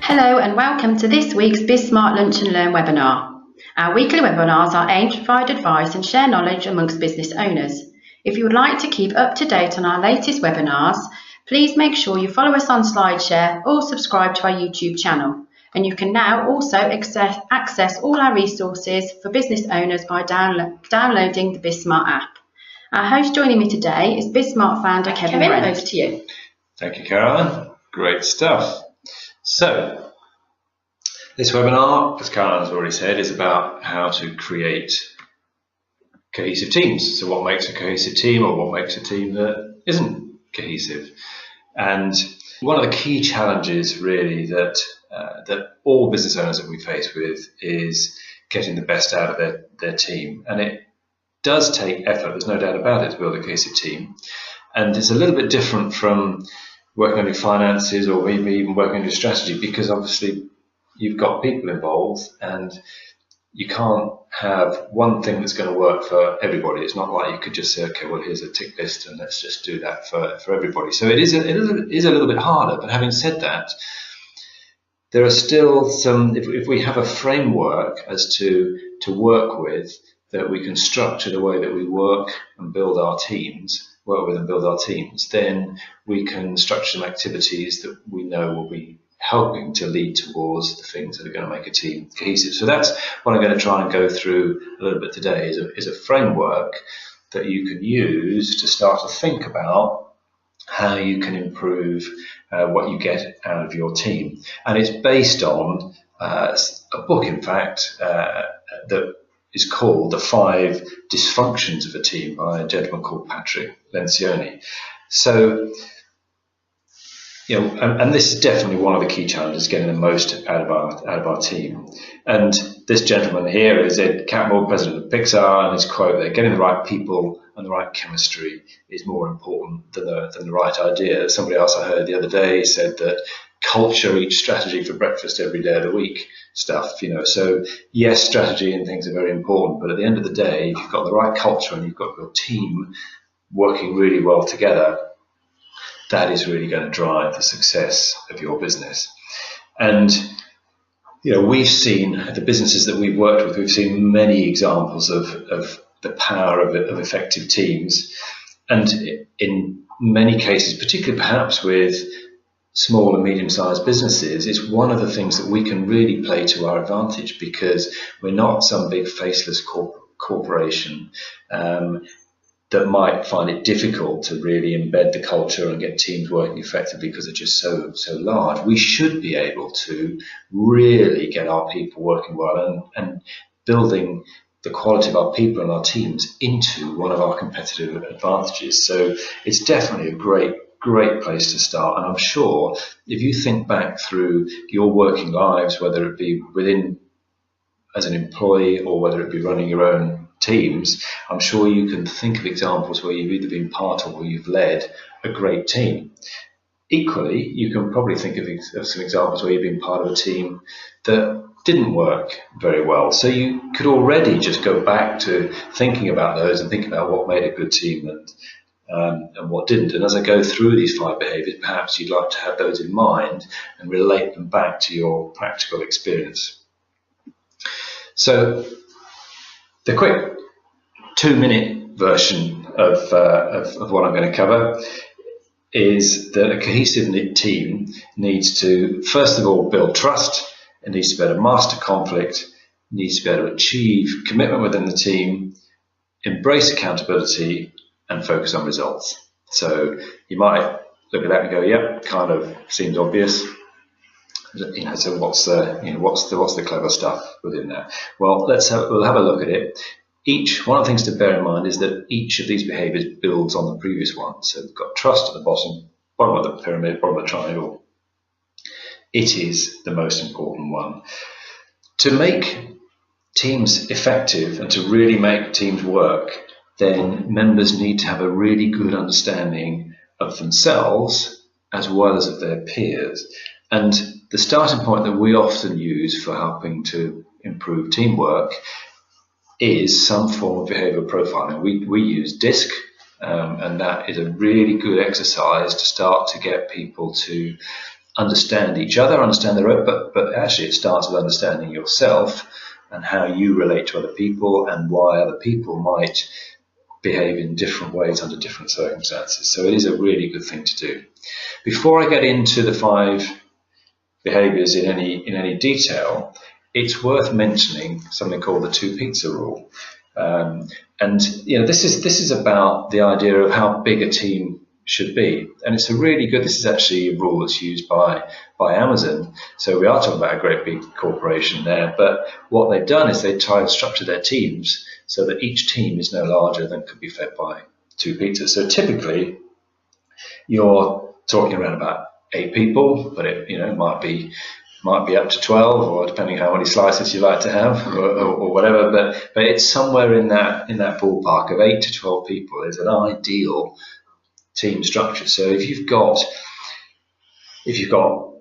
Hello and welcome to this week's BizSmart Lunch and Learn webinar. Our weekly webinars are aimed to provide advice and share knowledge amongst business owners. If you would like to keep up to date on our latest webinars, please make sure you follow us on SlideShare or subscribe to our YouTube channel. And you can now also access all our resources for business owners by downloading the BizSmart app. Our host joining me today is BizSmart founder Kevin Brent. Over to you. Thank you, Caroline. Great stuff. So, this webinar, as Caroline has already said, is about how to create cohesive teams. So what makes a cohesive team, or what makes a team that isn't cohesive? And one of the key challenges really that all business owners that we face with is getting the best out of their team. And it does take effort, there's no doubt about it, to build a cohesive team. And it's a little bit different from working on your finances or maybe even working on your strategy, because obviously you've got people involved and you can't have one thing that's going to work for everybody. It's not like you could just say, okay, well, here's a tick list and let's just do that for everybody. So it is a little bit harder. But having said that, there are still some, if we have a framework as to work with, that we can structure the way that we work and build our teams, then we can structure some activities that we know will be helping to lead towards the things that are going to make a team cohesive. So that's what I'm going to try and go through a little bit today, is a framework that you can use to start to think about how you can improve what you get out of your team. And it's based on a book, in fact, that is called The Five Dysfunctions of a Team by a gentleman called Patrick Lencioni. So, you know, and this is definitely one of the key challenges, getting the most out of our team. And this gentleman here is Ed Catmull, president of Pixar, and his quote there: "Getting the right people and the right chemistry is more important than the right idea." Somebody else I heard the other day said that culture eats strategy for breakfast every day of the week stuff, you know. So yes, strategy and things are very important, but at the end of the day, if you've got the right culture and you've got your team working really well together, that is really going to drive the success of your business. And you know, we've seen the businesses that we've worked with, we've seen many examples of the power of effective teams, and in many cases, particularly perhaps with small and medium-sized businesses, it's one of the things that we can really play to our advantage, because we're not some big faceless corporation that might find it difficult to really embed the culture and get teams working effectively because they're just so large. We should be able to really get our people working well and building the quality of our people and our teams into one of our competitive advantages. So it's definitely a great place to start. And I'm sure if you think back through your working lives, whether it be within as an employee or whether it be running your own teams, I'm sure you can think of examples where you've either been part of or you've led a great team. Equally, you can probably think of some examples where you've been part of a team that didn't work very well. So you could already just go back to thinking about those and think about what made a good team and what didn't. And as I go through these 5 behaviours, perhaps you'd like to have those in mind and relate them back to your practical experience. So the quick 2-minute version of what I'm going to cover is that a cohesive team needs to, first of all, build trust. It needs to be able to master conflict. It needs to be able to achieve commitment within the team, embrace accountability, and focus on results. So you might look at that and go, "Yep, kind of seems obvious." You know, so what's the clever stuff within that? Well, we'll have a look at it. One of the things to bear in mind is that each of these behaviours builds on the previous one. So we've got trust at the bottom of the pyramid, bottom of the triangle. It is the most important one. To make teams effective and to really make teams work, then members need to have a really good understanding of themselves as well as of their peers. And the starting point that we often use for helping to improve teamwork is some form of behavioural profiling. We use DiSC, and that is a really good exercise to start to get people to understand each other, understand their own, but actually it starts with understanding yourself and how you relate to other people and why other people might behave in different ways under different circumstances. So it is a really good thing to do. Before I get into the 5 behaviours in any detail, it's worth mentioning something called the 2 pizza rule. And this is about the idea of how big a team should be, and it's this is actually a rule that's used by Amazon. So we are talking about a great big corporation there, but what they've done is they try and structure their teams so that each team is no larger than could be fed by 2 pizzas. So typically you're talking around about 8 people, but it might be up to 12, or depending how many slices you like to have, or whatever. But it's somewhere in that ballpark of 8 to 12 people is an ideal team structure. So if you've got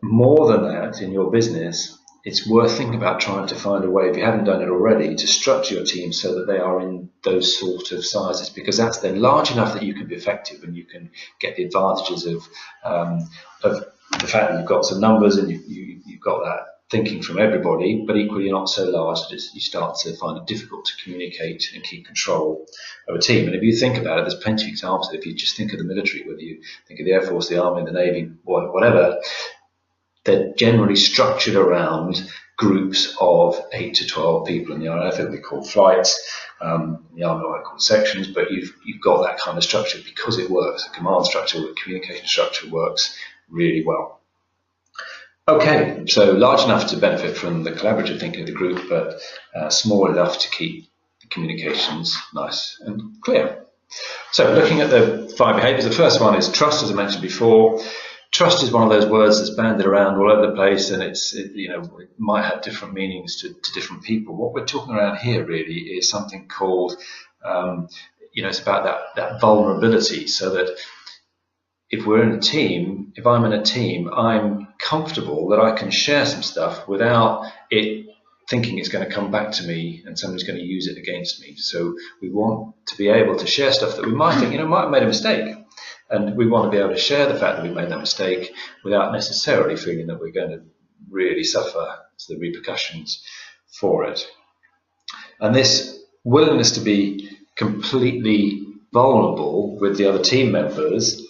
more than that in your business, it's worth thinking about trying to find a way, if you haven't done it already, to structure your team so that they are in those sort of sizes, because that's then large enough that you can be effective and you can get the advantages of the fact that you've got some numbers and you've got that thinking from everybody, but equally not so large that you start to find it difficult to communicate and keep control of a team. And if you think about it, there's plenty of examples. If you just think of the military, whether you think of the Air Force, the Army, the Navy, whatever, they're generally structured around groups of 8 to 12 people. In the RAF, it would be called flights. In the Army, it called sections. But you've got that kind of structure because it works. The command structure, the communication structure works really well. Okay, so large enough to benefit from the collaborative thinking of the group, but small enough to keep the communications nice and clear. So looking at the 5 behaviours, the first one is trust, as I mentioned before. Trust is one of those words that's banded around all over the place, and it might have different meanings to different people. What we're talking around here really is something called, it's about that vulnerability, so that if we're in a team, if I'm in a team, I'm comfortable that I can share some stuff without it thinking it's going to come back to me and somebody's going to use it against me. So we want to be able to share stuff that we might think, might have made a mistake. And we want to be able to share the fact that we've made that mistake without necessarily feeling that we're going to really suffer the repercussions for it. And this willingness to be completely vulnerable with the other team members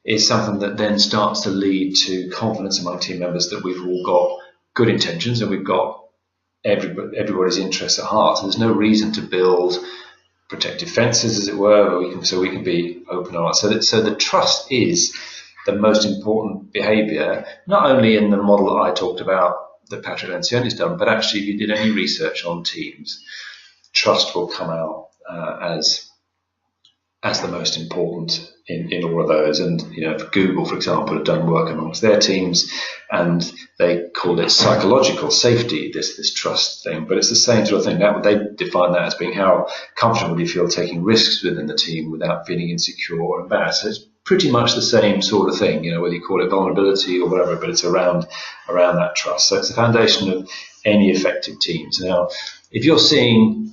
is something that then starts to lead to confidence among team members that we've all got good intentions and we've got everybody's interests at heart. So there's no reason to build protective fences, as it were, so we can be open and honest. So the trust is the most important behaviour, not only in the model that I talked about that Patrick Lencioni's done, but actually if you did any research on teams, trust will come out as the most important in all of those. And Google, for example, have done work amongst their teams, and they call it psychological safety, this trust thing. But it's the same sort of thing. They define that as being how comfortable you feel taking risks within the team without feeling insecure or embarrassed. So it's pretty much the same sort of thing, whether you call it vulnerability or whatever, but it's around that trust. So it's the foundation of any effective teams. Now, if you're seeing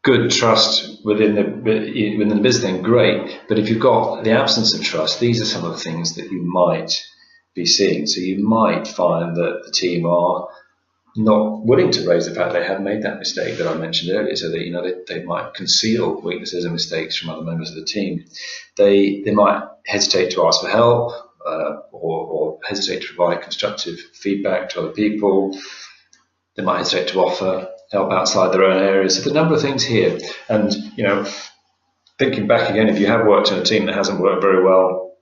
good trust within the business, then great. But if you've got the absence of trust, these are some of the things that you might be seeing. So you might find that the team are not willing to raise the fact they have made that mistake that I mentioned earlier. So that they might conceal weaknesses and mistakes from other members of the team. They might hesitate to ask for help or hesitate to provide constructive feedback to other people. They might hesitate to offer help outside their own areas. So the number of things here, and thinking back again, if you have worked in a team that hasn't worked very well,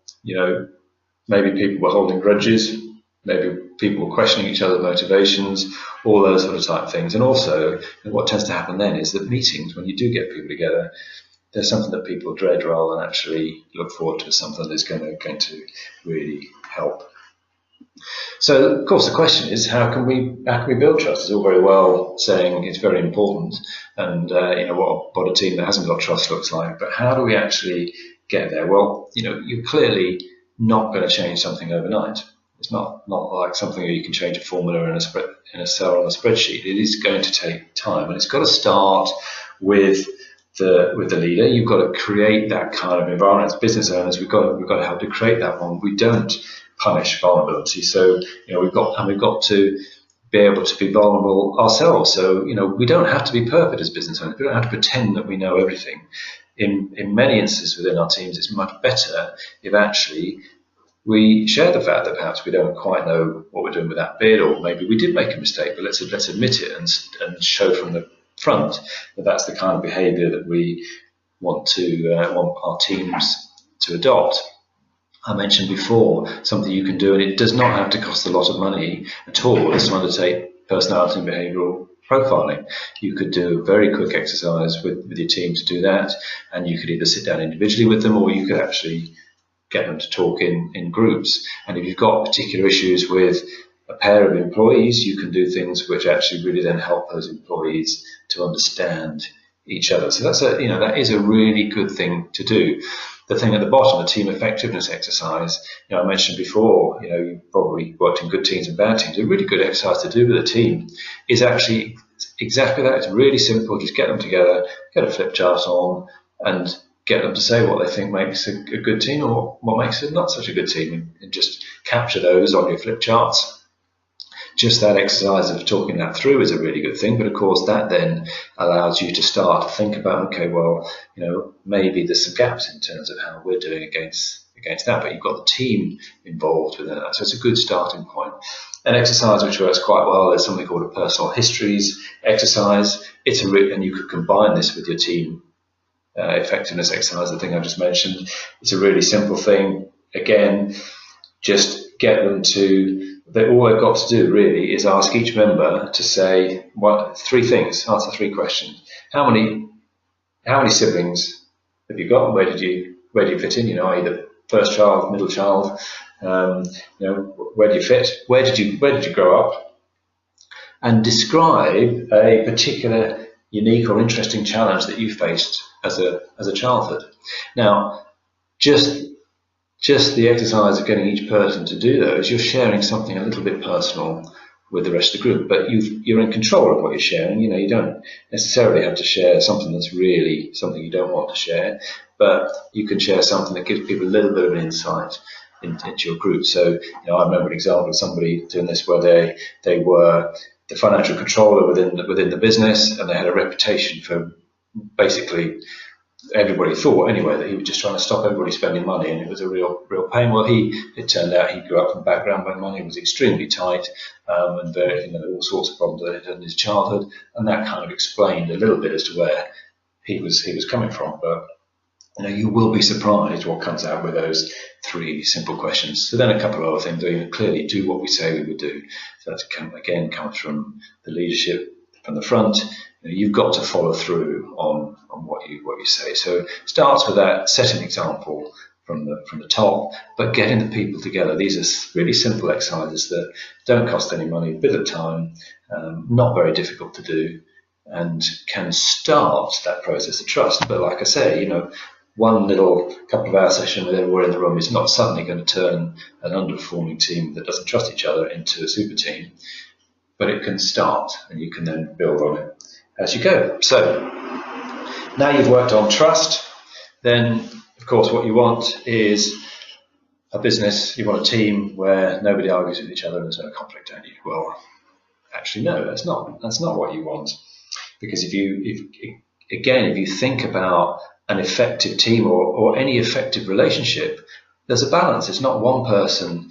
maybe people were holding grudges, maybe people were questioning each other's motivations, all those sort of type things. And also, what tends to happen then is that meetings, when you do get people together, there's something that people dread rather than actually look forward to, something that's going to really help. So, of course, the question is, how can we build trust? It's all very well saying it's very important, and what a team that hasn't got trust looks like. But how do we actually get there? Well, you're clearly not going to change something overnight. It's not like something where you can change a formula in a cell on a spreadsheet. It is going to take time, and it's got to start with the leader. You've got to create that kind of environment. As business owners, we've got to help to create that one. We don't punish vulnerability. So we've got to be able to be vulnerable ourselves. So we don't have to be perfect as business owners. We don't have to pretend that we know everything. In many instances within our teams, it's much better if actually we share the fact that perhaps we don't quite know what we're doing with that bid, or maybe we did make a mistake, but let's admit it and show from the front that that's the kind of behaviour that we want our teams to adopt. I mentioned before something you can do, and it does not have to cost a lot of money at all, is to undertake personality and behavioural profiling. You could do a very quick exercise with your team to do that, and you could either sit down individually with them, or you could actually get them to talk in groups. And if you've got particular issues with a pair of employees, you can do things which actually really then help those employees to understand each other. So that is a really good thing to do. The thing at the bottom, the team effectiveness exercise, I mentioned before, you've probably worked in good teams and bad teams. A really good exercise to do with a team is actually exactly that. It's really simple. Just get them together, get a flip chart on, and get them to say what they think makes a good team or what makes it not such a good team, and just capture those on your flip charts. Just that exercise of talking that through is a really good thing, but of course that then allows you to start to think about, okay, well, maybe there's some gaps in terms of how we're doing against that, but you've got the team involved within that, so it's a good starting point. An exercise which works quite well is something called a personal histories exercise. And you could combine this with your team effectiveness exercise, the thing I just mentioned. It's a really simple thing. Again, just get them to, all they've got to do really is ask each member to say three things, answer three questions. How many siblings have you got? Where do you fit in? Are you the first child, middle child? Where do you fit? Where did you grow up? And describe a particular unique or interesting challenge that you faced as a childhood. Now, just the exercise of getting each person to do those, you're sharing something a little bit personal with the rest of the group, but you're in control of what you're sharing. You don't necessarily have to share something that's really something you don't want to share, but you can share something that gives people a little bit of an insight into your group. So, I remember an example of somebody doing this where they were the financial controller within the business, and they had a reputation for basically, everybody thought anyway that he was just trying to stop everybody spending money, and it was a real pain. Well, it turned out he grew up from a background where money was extremely tight, and very, all sorts of problems that he had in his childhood, and that kind of explained a little bit as to where he was coming from. But you will be surprised what comes out with those three simple questions. So then a couple of other things. Clearly do what we say we would do. So that's again comes from the leadership from the front. You've got to follow through on what you say. So it starts with that, set an example from the top, but getting the people together. These are really simple exercises that don't cost any money, a bit of time, not very difficult to do, and can start that process of trust. But like I say, one little couple of hour session with everyone in the room is not suddenly going to turn an underperforming team that doesn't trust each other into a super team, but it can start, and you can then build on it as you go. So now you've worked on trust, then of course what you want is a business, you want a team where nobody argues with each other and there's no conflict, don't you? Well, actually no, that's not what you want. Because if you think about an effective team or any effective relationship, there's a balance. It's not one person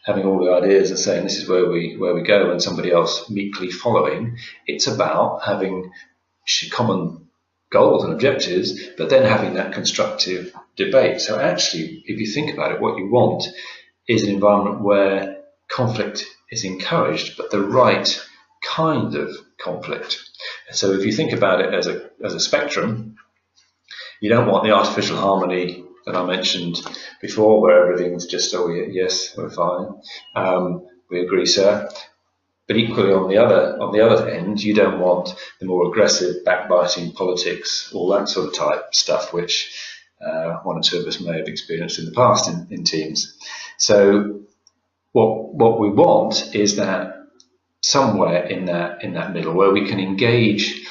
having all the ideas and saying this is where we go and somebody else meekly following. It's about having common goals and objectives, but then having that constructive debate. So actually, if you think about it, what you want is an environment where conflict is encouraged, but the right kind of conflict. So if you think about it as a spectrum, you don't want the artificial harmony that I mentioned before, where everything's just, oh yes, we're fine, we agree, sir. But equally on the other end, you don't want the more aggressive, backbiting politics, all that sort of type stuff, which one or two of us may have experienced in the past in teams. So what we want is that somewhere in that middle, where we can engage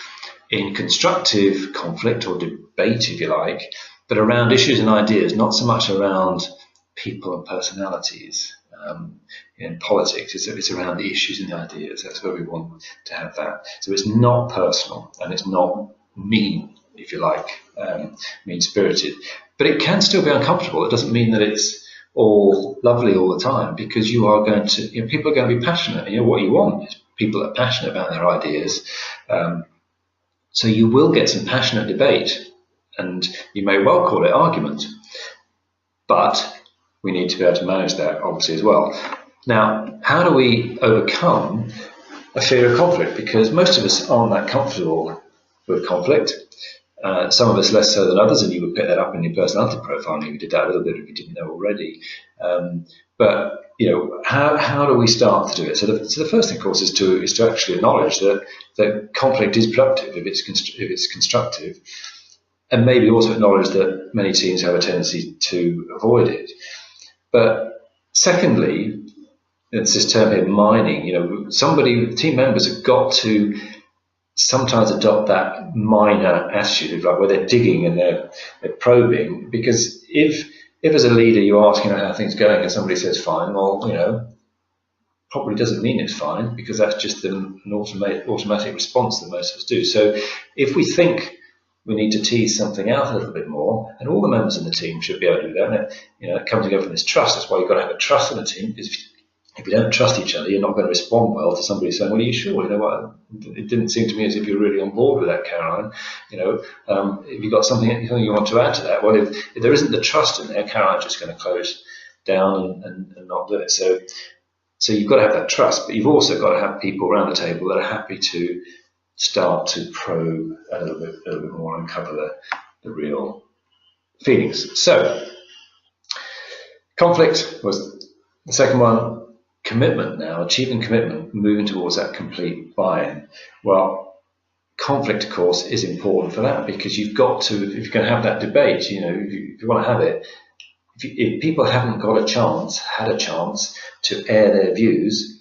in constructive conflict or debate, if you like, but around issues and ideas, not so much around people and personalities. In politics, it's around the issues and the ideas. That's where we want to have that. So it's not personal and it's not mean, if you like, mean-spirited. But it can still be uncomfortable. It doesn't mean that it's all lovely all the time, because you are going to, people are going to be passionate. What you want is people that are passionate about their ideas. So you will get some passionate debate, and you may well call it argument. But we need to be able to manage that, obviously, as well. Now, how do we overcome a fear of conflict? Because most of us aren't that comfortable with conflict. Some of us less so than others, and you would pick that up in your personality profile. Maybe you did that a little bit if you didn't know already. But how do we start to do it? So the first thing, of course, is to actually acknowledge that conflict is productive if it's constructive, and maybe also acknowledge that many teams have a tendency to avoid it. But secondly, it's this term here, mining. Team members have got to sometimes adopt that miner attitude, like where they're digging and they're probing. Because if as a leader you're asking how things are going and somebody says fine, well, probably doesn't mean it's fine, because that's just an automatic response that most of us do. So if we think we need to tease something out a little bit more, and all the members in the team should be able to do that. And it comes together from this trust. That's why you've got to have a trust in the team, because if you don't trust each other, you're not going to respond well to somebody saying, well, are you sure? It didn't seem to me as if you're really on board with that, Caroline. If you've got something you want to add to that, well, if there isn't the trust in there, Caroline's just going to close down and not do it. So you've got to have that trust, but you've also got to have people around the table that are happy to start to probe a little bit more and cover the real feelings. So conflict was the second one. Commitment now, achieving commitment, moving towards that complete buy-in. Well, conflict, of course, is important for that, because you've got to, if you're going to have that debate, if you want to have it, if people haven't had a chance to air their views,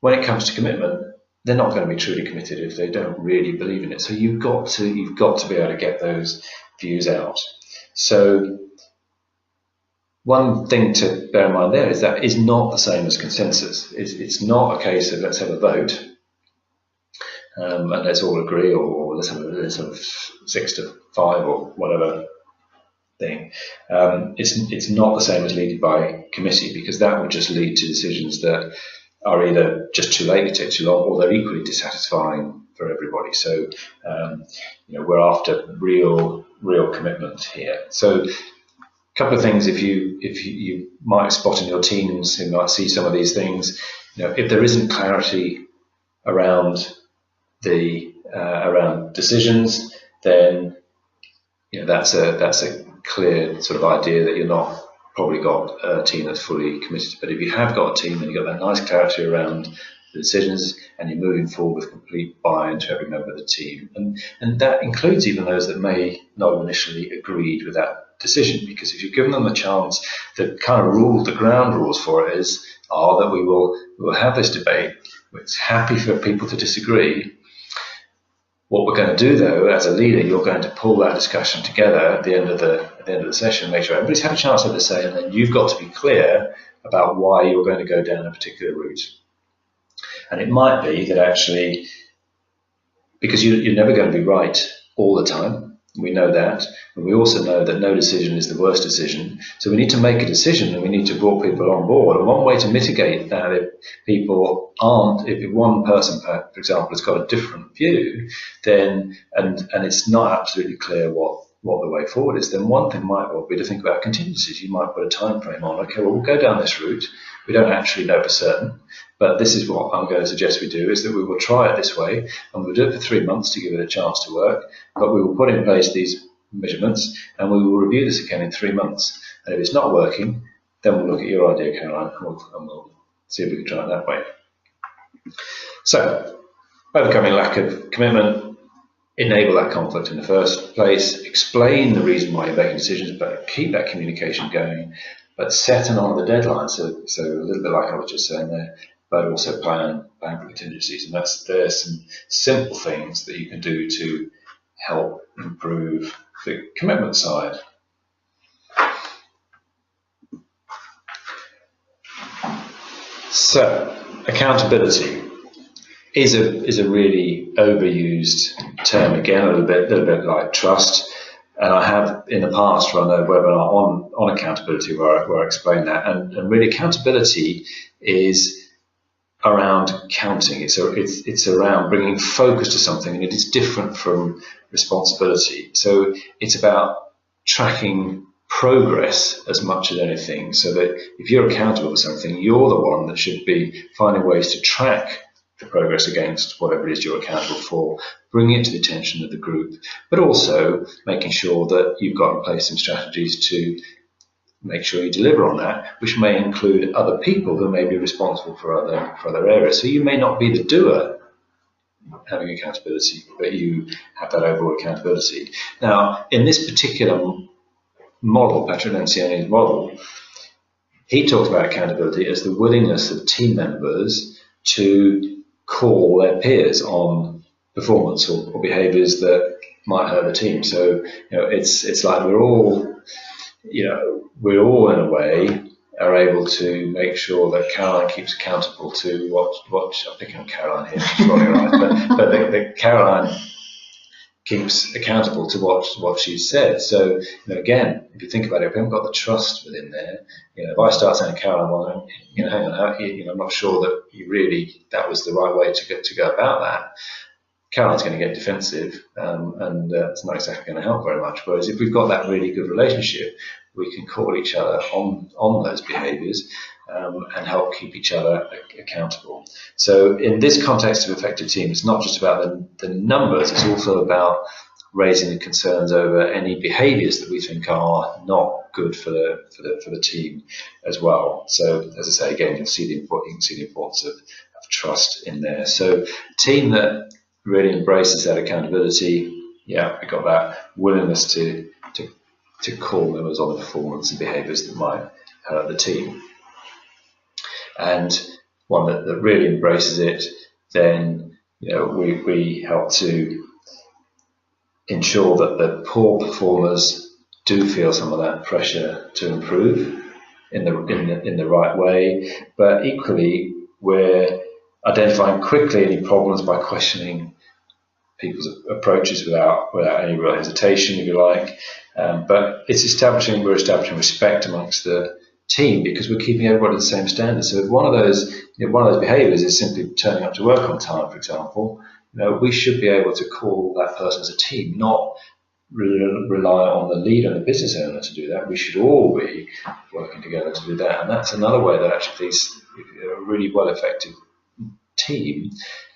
when it comes to commitment, they're not going to be truly committed if they don't really believe in it. So you've got to be able to get those views out. So one thing to bear in mind there is that is not the same as consensus. It's not a case of let's have a vote and let's all agree, or let's have a sort of 6-5 or whatever thing. It's not the same as leading by committee, because that would just lead to decisions that are either just too late, they take too long, or they're equally dissatisfying for everybody. So we're after real commitment here. So a couple of things, if you might spot in your teams who might see some of these things, if there isn't clarity around around decisions, then that's a clear sort of idea that you're not probably got a team that's fully committed. But if you have got a team and you've got that nice clarity around the decisions, and you're moving forward with complete buy-in to every member of the team, and that includes even those that may not have initially agreed with that decision, because if you've given them a chance, the kind of the ground rules for it are that we will have this debate. It's happy for people to disagree. What we're going to do, though, as a leader, you're going to pull that discussion together at the end of the session, make sure everybody's had a chance to have a say, and then you've got to be clear about why you're going to go down a particular route. And it might be that actually, because you're never going to be right all the time, we know that, and we also know that no decision is the worst decision. So we need to make a decision, and we need to bring people on board. And one way to mitigate that, if one person, for example, has got a different view, then and it's not absolutely clear what the way forward is, then one thing might well be to think about contingencies. You might put a time frame on. Okay, well, we'll go down this route. We don't actually know for certain, but this is what I'm going to suggest we do, is that we will try it this way, and we'll do it for 3 months to give it a chance to work, but we will put in place these measurements, and we will review this again in 3 months. And if it's not working, then we'll look at your idea, Caroline, and we'll see if we can try it that way. So, overcoming lack of commitment, enable that conflict in the first place, explain the reason why you're making decisions, but keep that communication going, but set and honour the deadline. So a little bit like I was just saying there, but also plan for contingencies. And there's some simple things that you can do to help improve the commitment side. So, accountability is a really overused term. Again, a little bit like trust. And I have in the past run a webinar on accountability where I explain that. And really, accountability is around counting. It's around bringing focus to something, and it is different from responsibility. So it's about tracking progress as much as anything, so that if you're accountable for something, you're the one that should be finding ways to track the progress against whatever it is you're accountable for, bringing it to the attention of the group, but also making sure that you've got in place some strategies to make sure you deliver on that, which may include other people who may be responsible for other areas. So you may not be the doer having accountability, but you have that overall accountability. Now, in this particular model, Patrick Lencioni's model, he talks about accountability as the willingness of team members to call their peers on performance or behaviours that might hurt the team. So, it's like we're all in a way are able to make sure that Caroline keeps accountable to what I'm picking on Caroline here, she's probably right, but that Caroline keeps accountable to what she said. So, again, if you think about it, if we haven't got the trust within there, if I start saying, Caroline, well, hang on, I'm not sure that that was the right way to go about that, Caroline's going to get defensive, and it's not exactly going to help very much. Whereas if we've got that really good relationship, we can call each other on those behaviours and help keep each other accountable. So in this context of effective teams, it's not just about the numbers, it's also about raising the concerns over any behaviours that we think are not good for the team as well. So as I say, again, you can see the importance of trust in there. So a team that really embraces that accountability, we got that willingness to call members on the performance and behaviours that might hurt the team. And one that really embraces it, then we help to ensure that the poor performers do feel some of that pressure to improve in the right way, but equally we're identifying quickly any problems by questioning people's approaches without any real hesitation, if you like. But we're establishing respect amongst the team because we're keeping everybody at the same standard. So if one of those behaviours is simply turning up to work on time, for example, we should be able to call that person as a team, not rely on the leader and the business owner to do that. We should all be working together to do that, and that's another way that actually a really well effective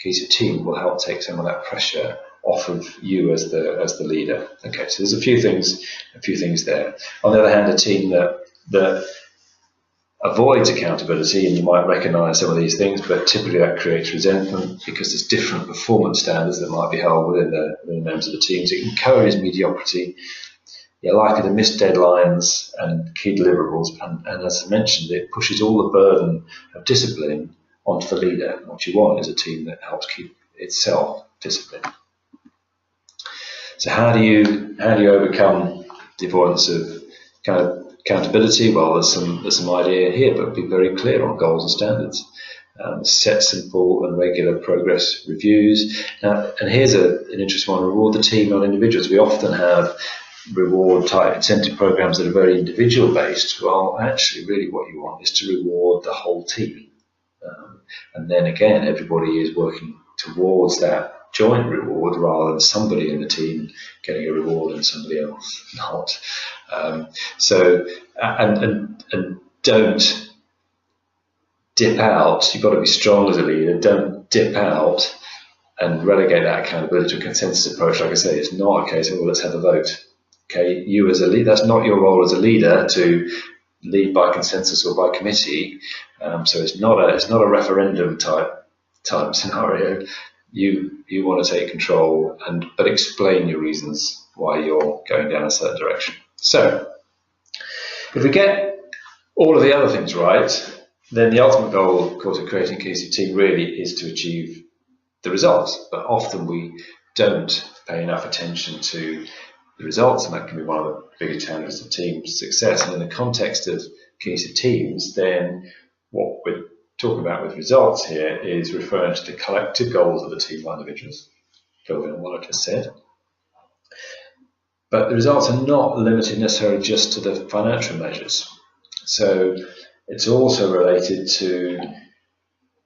cohesive team will help take some of that pressure off of you as the leader. Okay, so there's a few things there. On the other hand, a team that avoids accountability, and you might recognise some of these things, but typically that creates resentment because there's different performance standards that might be held within the members of the team. So it encourages mediocrity. You're likely to miss deadlines and key deliverables, and as I mentioned, it pushes all the burden of discipline onto the leader. What you want is a team that helps keep itself disciplined. So how do you overcome the avoidance of kind of accountability? Well, there's some idea here, but be very clear on goals and standards. Set simple and regular progress reviews. And here's an interesting one: reward the team, not individuals. We often have reward type incentive programs that are very individual based. Well, actually, really, what you want is to reward the whole team. And then again, everybody is working towards that joint reward rather than somebody in the team getting a reward and somebody else not. And don't dip out. You've got to be strong as a leader. Don't dip out and relegate that accountability to a consensus approach. Like I say, it's not a case of, well, let's have a vote. Okay, you as a leader, that's not your role as a leader to lead by consensus or by committee. So it's not a referendum type scenario. You want to take control, but explain your reasons why you're going down a certain direction. So if we get all of the other things right, then the ultimate goal, of course, of creating a cohesive team really is to achieve the results. But often we don't pay enough attention to the results, and that can be one of the bigger challenges of team success. And in the context of cohesive teams, then what we're talking about with results here is referring to the collective goals of the team by individuals, building on what I just said. But the results are not limited necessarily just to the financial measures. So it's also related to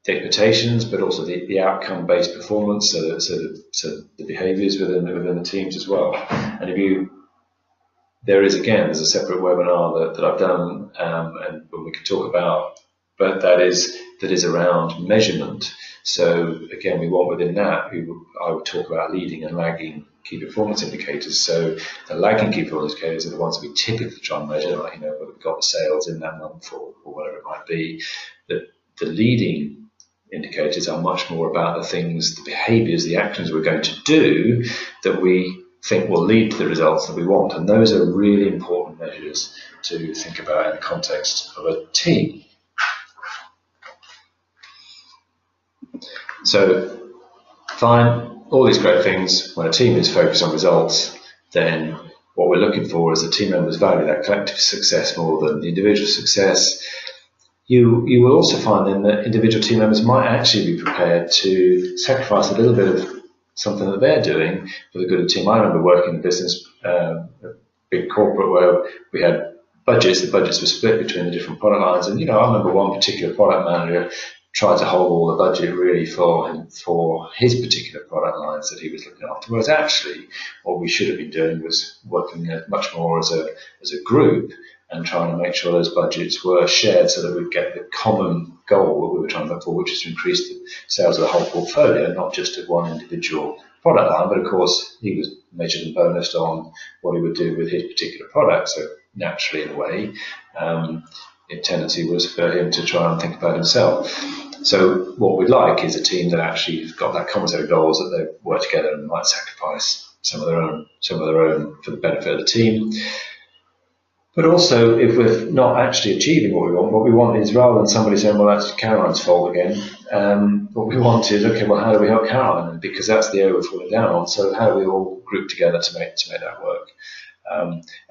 the expectations, but also the outcome-based performance, so the behaviours within the teams as well. And there's a separate webinar that I've done, and we can talk about, but that is around measurement. So again, we want within that, I would talk about leading and lagging key performance indicators. So the lagging key performance indicators are the ones that we typically try and measure, like whether we've got the sales in that month or whatever it might be. The leading indicators are much more about the things, the behaviours, the actions we're going to do that we think will lead to the results that we want. And those are really important measures to think about in the context of a team. So, fine, all these great things. When a team is focused on results, then what we're looking for is the team members value that collective success more than the individual success. You will also find then that individual team members might actually be prepared to sacrifice a little bit of something that they're doing for the good of the team. I remember working in a business, a big corporate, where we had budgets. The budgets were split between the different product lines, and I remember one particular product manager tried to hold all the budget really for his particular product lines that he was looking after. Whereas actually, what we should have been doing was working much more as a group and trying to make sure those budgets were shared so that we'd get the common goal that we were trying to look for, which is to increase the sales of the whole portfolio, not just of one individual product line. But of course, he was measured and bonused on what he would do with his particular product. So naturally, in a way, the tendency was for him to try and think about himself. So what we'd like is a team that actually has got that common set of goals, that they work together and might sacrifice some of their own for the benefit of the team. But also, if we're not actually achieving what we want is, rather than somebody saying, well, that's Caroline's fault again, what we want is, okay, well, how do we help Caroline? Because that's the area we're falling down on. So how do we all group together to make that work?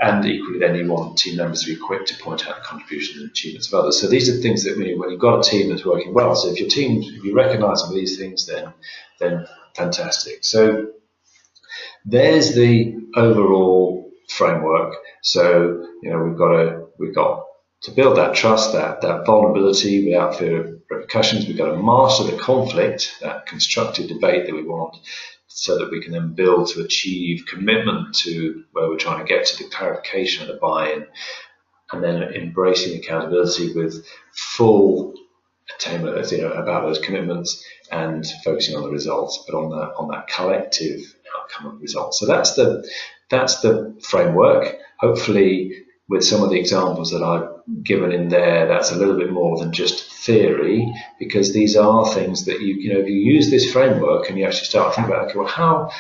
And equally, then you want team members to be quick to point out the contributions and achievements of others. So these are things that when you've got a team that's working well. So if you recognise some of these things, then fantastic. So there's the overall framework. So we've got to build that trust, that vulnerability without fear of repercussions. We've got to master the conflict, that constructive debate that we want, so that we can then build to achieve commitment to where we're trying to get to, the clarification of the buy-in, and then embracing accountability with full attainment about those commitments, and focusing on the results, but on that collective outcome of results. So that's the framework. Hopefully, with some of the examples that I've given in there, that's a little bit more than just theory, because these are things that if you use this framework and you actually start thinking about, okay, well,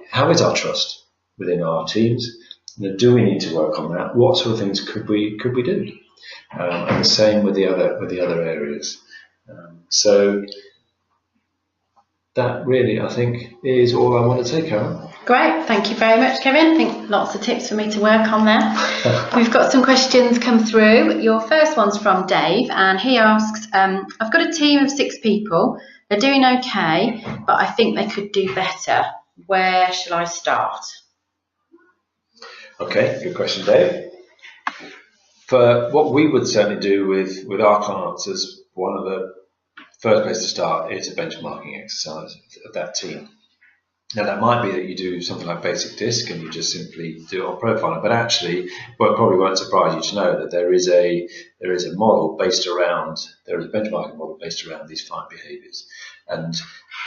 how is our trust within our teams? Do we need to work on that? What sort of things could we do? And the same with the other areas. So that really, I think, is all I want to say, Karen. Great, thank you very much, Kevin. I think lots of tips for me to work on there. We've got some questions come through. Your first one's from Dave, and he asks, I've got a team of 6 people. They're doing okay, but I think they could do better. Where shall I start? Okay, good question, Dave. For what we would certainly do with our clients, as one of the first place to start is a benchmarking exercise of that team. Now, that might be that you do something like basic DiSC and you just simply do it on profiling, but actually, it probably won't surprise you to know that there is a benchmarking model based around these 5 behaviours. And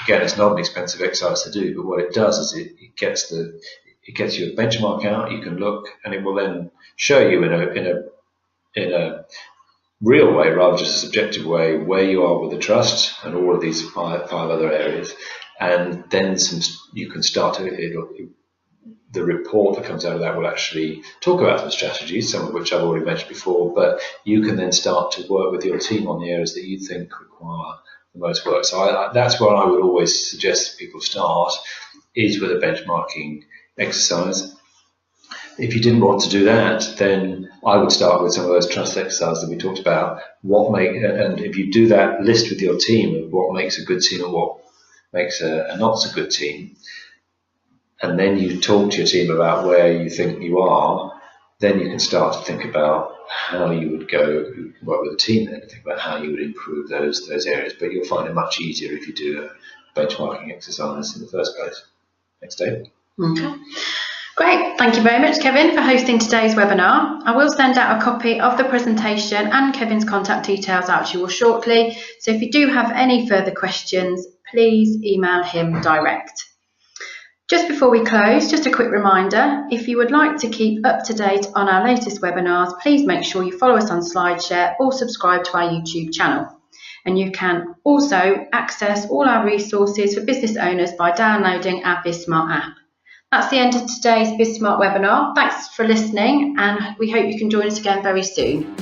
again, it's not an expensive exercise to do, but what it does is it gets you a benchmark out. You can look, and it will then show you in a real way, rather than just a subjective way, where you are with the trust and all of these five other areas. And then you can start to, the report that comes out of that will actually talk about the strategies, some of which I've already mentioned before, but you can then start to work with your team on the areas that you think require the most work. So that's where I would always suggest people start, is with a benchmarking exercise. If you didn't want to do that, then I would start with some of those trust exercises that we talked about. And if you do that list with your team of what makes a good team and what makes a not so good team, and then you talk to your team about where you think you are, then you can start to think about how you would go work with a team and think about how you would improve those areas. But you'll find it much easier if you do a benchmarking exercise in the first place. Next day. Okay. Great, thank you very much, Kevin, for hosting today's webinar. I will send out a copy of the presentation and Kevin's contact details out to you all shortly. So if you do have any further questions, please email him direct. Just before we close, just a quick reminder, if you would like to keep up to date on our latest webinars, please make sure you follow us on SlideShare or subscribe to our YouTube channel. And you can also access all our resources for business owners by downloading our BizSmart app. That's the end of today's BizSmart webinar. Thanks for listening, and we hope you can join us again very soon.